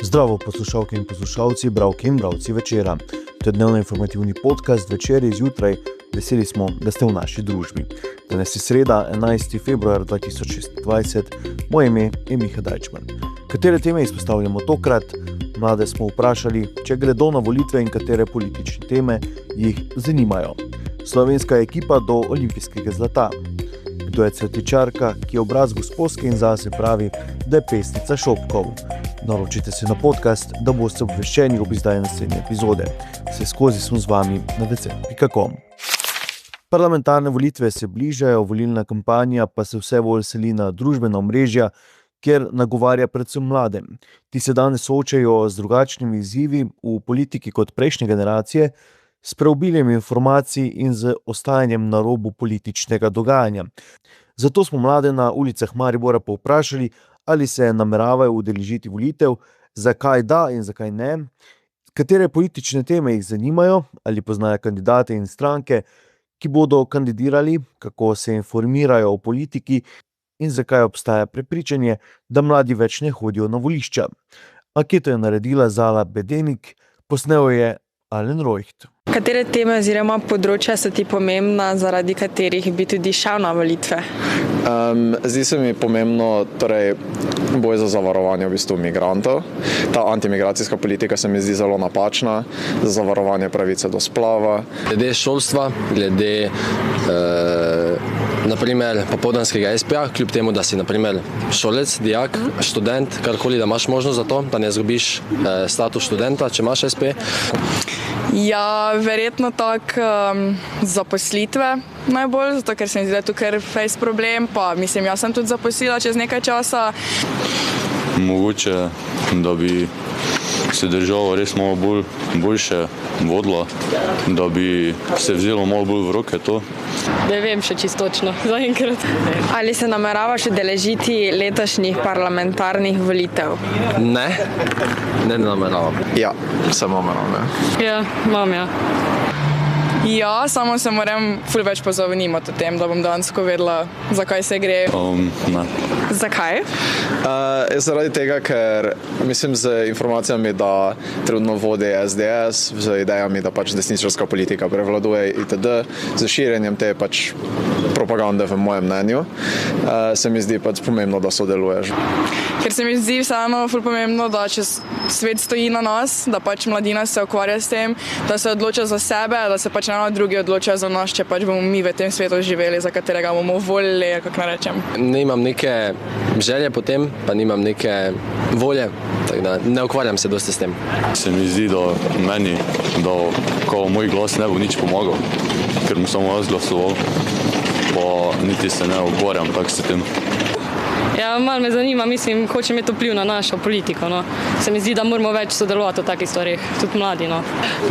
Zdravo poslušalke in poslušalci, bralke in bralci Večera. To je dnevno informativni podcast Večer izjutraj. Veseli smo, da ste v naši družbi. Danes je sreda, 11. februar 2026. Moje ime je Miha Dajčman. Katere teme izpostavljamo tokrat? Mlade smo vprašali, če gredo na volitve in katere politične teme jih zanimajo. Slovenska ekipa do olimpijskega zlata. Kdo je cvetličarka, ki je obraz gosposke in zase pravi, da je pesnica šopkov. Naročite se na podcast, da boste obveščeni ob izdaji naslednje epizode. Vse skozi smo z vami na vc.com. Parlamentarne volitve se bližajo, volilna kampanja pa se vse bolj seli na družbena omrežja, kjer nagovarja predvsem mlade. Ti se danes soočajo z drugačnimi izzivi v politiki kot prejšnje generacije, s preobiljem informacij in z ostajanjem na robu političnega dogajanja. Zato smo mlade na ulicah Maribora povprašali, ali se nameravajo udeležiti volitev, zakaj da in zakaj ne, katere politične teme jih zanimajo, ali poznajo kandidate in stranke, ki bodo kandidirali, kako se informirajo o politiki in zakaj obstaja prepričanje, da mladi več ne hodijo na volišča. Anketo je naredila Zala Bedenik, posnel je Alen Rojht. Katere teme oziroma področja so ti pomembna, zaradi katerih bi tudi šel na volitve? Zdi se mi pomembno boj za zavarovanje v bistvu migrantov. Ta antimigracijska politika se mi zdi zelo napačna, za zavarovanje pravice do splava. Glede šolstva, glede naprimer popoldanskega SPA, kljub temu, da si naprimer šolec, dijak, študent, karkoli, da imaš možnost za to, da ne izgubiš status študenta, če imaš SP. Ja, verjetno tako zaposlitve najbolj, zato ker se mi zdi, da je tukaj face problem, pa mislim, jaz sem tudi zaposlila čez nekaj časa. Mogoče, da bi se država res malo boljše vodila, da bi se vzelo malo bolj v roke to. Ne vem še čisto točno, zaenkrat. Ali se nameravaš udeležiti letošnjih parlamentarnih volitev? Ne nameravam. Ja, se nameravam. Ja, imam, ja. Ja, samo se moram ful več pozavnimati o tem, da bom dejansko vedela, zakaj se gre. Ne. Zakaj? Zaradi tega, ker mislim z informacijami, da trenutno vodi SDS, z idejami, da pač desničarska politika prevladuje itd., z širjenjem te pač propagande v mojem mnenju, se mi zdi pač pomembno, da sodeluješ. Ker se mi zdi vseeno ful pomembno, da če svet stoji na nas, da pač mladina se ukvarja s tem, da se odloča za sebe, da se pač ne drugi odločajo za nas, če pač bomo mi v tem svetu živeli, za katerega bomo volili, kako naj rečem. Nimam neke želje po tem, pa nimam neke volje, tako da ne ukvarjam se dosti s tem. Se mi zdi, da meni, da ko moj glas ne bo nič pomagal, ker mu samo jaz glasoval, pa niti se ne ukvarjam tako s tem. Ja, malo me zanima, mislim, hoče imeti vpliv na našo politiko, no. Se mi zdi, da moramo več sodelovati v takih stvarih, tudi mladi, no.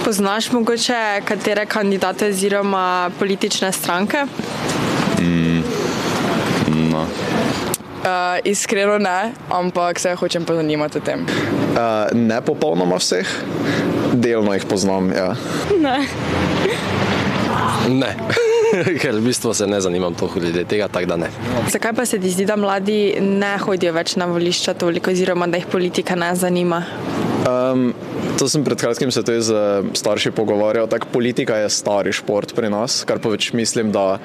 Poznaš mogoče katere kandidate oziroma politične stranke? Ne. Iskreno ne, ampak se hočem pozanimati o tem. Ne popolnoma vseh, delno jih poznam, ja. Ne. Ker v bistvu se ne zanimam toliko ljudi tega, tako da ne. Zakaj pa se ti zdi, da mladi ne hodijo več na volišča toliko, oziroma da jih politika ne zanima? To sem pred kratkim se tudi z starši pogovarjal. Tak politika je stari šport pri nas, kar pač mislim, da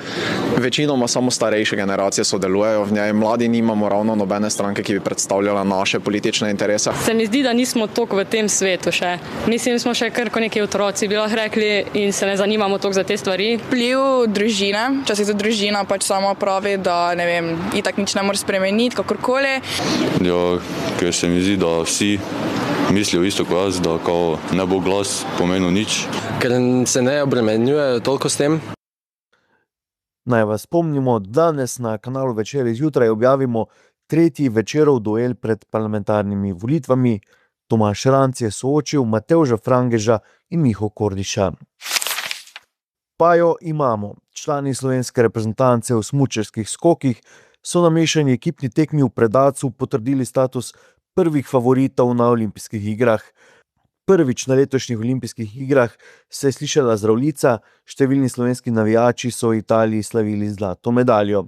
večinoma samo starejše generacije sodelujejo v njej. Mladi nimamo ravno nobene stranke, ki bi predstavljala naše politične interese. Se mi zdi, da nismo toliko v tem svetu še. Mislim, smo še kar neki otroci, bi lahko rekli, in se ne zanimamo toliko za te stvari. Vpliv družine, včasih tudi družina pač sama pravi, da ne vem, itak nič ne more spremeniti, kakorkoli. Ja, ker se mi zdi, da vsi mislijo isto kot jaz, da kao ne bo glas pomenil nič. Ker se ne obremenjujejo toliko s tem. Naj vas spomnimo, danes na kanalu Večer izjutraj objavimo tretji Večerov duel pred parlamentarnimi volitvami. Tomaž Ranc je soočil Matevža Frangeža in Miho Kordiša. Pa jo imamo. Člani slovenske reprezentance v smučarskih skokih so na mešani ekipni tekmi v Predacu potrdili status prvih favoritov na olimpijskih igrah. Prvič na letošnjih olimpijskih igrah se je slišala zdravljica, številni slovenski navijači so v Italiji slavili zlato medaljo.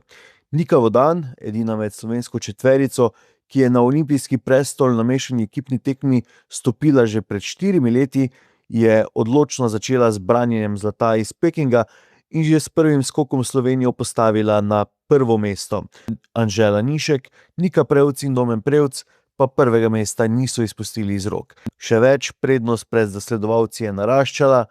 Nika Vodan, edina med slovensko četverico, ki je na olimpijski prestol na mešani ekipni tekmi stopila že pred 4 leti, je odločno začela z branjenjem zlata iz Pekinga in že s prvim skokom Slovenijo postavila na prvo mesto. Anžela Nišek, Nika Prevc in Domen Prevc pa prvega mesta niso izpustili iz rok. Še več, prednost pred zasledovalci je naraščala.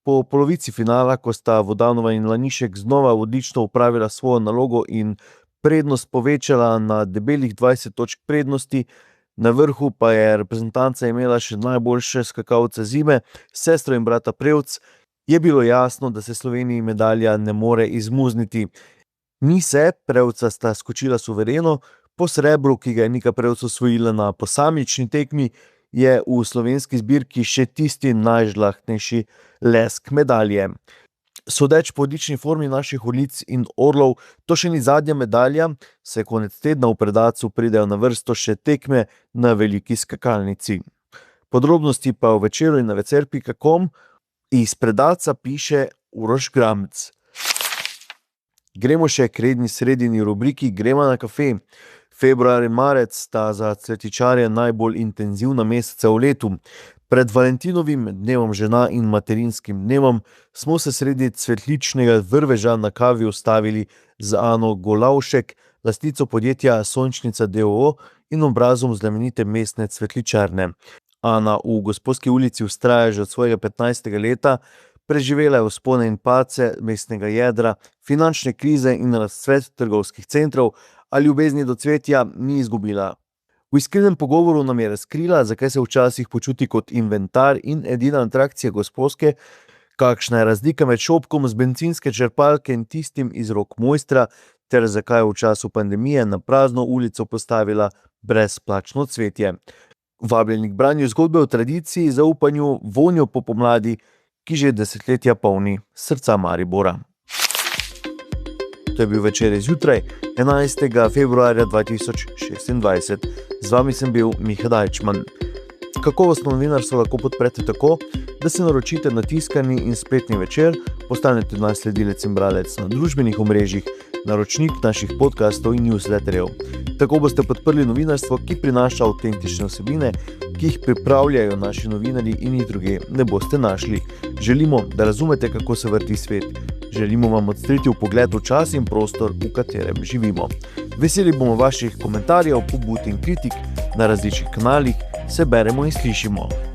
Po polovici finala, ko sta Vodanova in Lanišek znova odlično upravila svojo nalogo in prednost povečala na debelih 20 točk prednosti, na vrhu pa je reprezentanca imela še najboljše skakalce zime, sestro in brata Prevc, je bilo jasno, da se Sloveniji medalja ne more izmuzniti. Ni se, Prevca sta skočila suvereno, po srebru, ki ga je Nika Prevc osvojila na posamični tekmi, je v slovenski zbirki še tisti najžlahtnejši lesk medalje. Sodeč po odlični formi naših orlic in orlov, to še ni zadnja medalja, saj konec tedna v Predacu pridejo na vrsto še tekme na veliki skakalnici. Podrobnosti pa v Večeru in na večer.com. Iz Predaca piše Uroš Gramec. Gremo še k redni sredini rubriki Gremo na kafe. Februar in marec sta za cvetičarje najbolj intenzivna meseca v letu. Pred Valentinovim, dnevom žena in materinskim dnevom, smo se sredi cvetličnega vrveža na kavi ustavili z Ano Golavšek, lastnico podjetja Sončnica d.o.o. in obrazom znamenite mestne cvetličarne. Ana v Gosposki ulici vztraja že od svojega 15. leta, preživela je vzpone in padce mestnega jedra, finančne krize in razcvet trgovskih centrov, a ljubezni do cvetja ni izgubila. V iskrenem pogovoru nam je razkrila, zakaj se včasih počuti kot inventar in edina atrakcija Gosposke, kakšna je razlika med šopkom z bencinske črpalke in tistim iz rok mojstra, ter zakaj je v času pandemije na prazno ulico postavila brezplačno cvetje. Vabljeni k branju zgodbe o tradiciji, zaupanju, vonju po pomladi, ki že desetletja polni srca Maribora. To je bil Večer zjutraj, 11. februarja 2026. Z vami sem bil Miha Dajčman. Kakovostno novinarstvo lahko podprete tako, da se naročite na tiskani in spletni Večer, postanete naš sledilec in bralec na družbenih omrežjih, naročnik naših podcastov in newsletterjev. Tako boste podprli novinarstvo, ki prinaša avtentične vsebine, ki jih pripravljajo naši novinarji in jih druge ne boste našli. Želimo, da razumete, kako se vrti svet. Želimo vam odstreti vpogled v čas in prostor, v katerem živimo. Veseli bomo vaših komentarjev, pobud in kritik na različnih kanalih, se beremo in slišimo.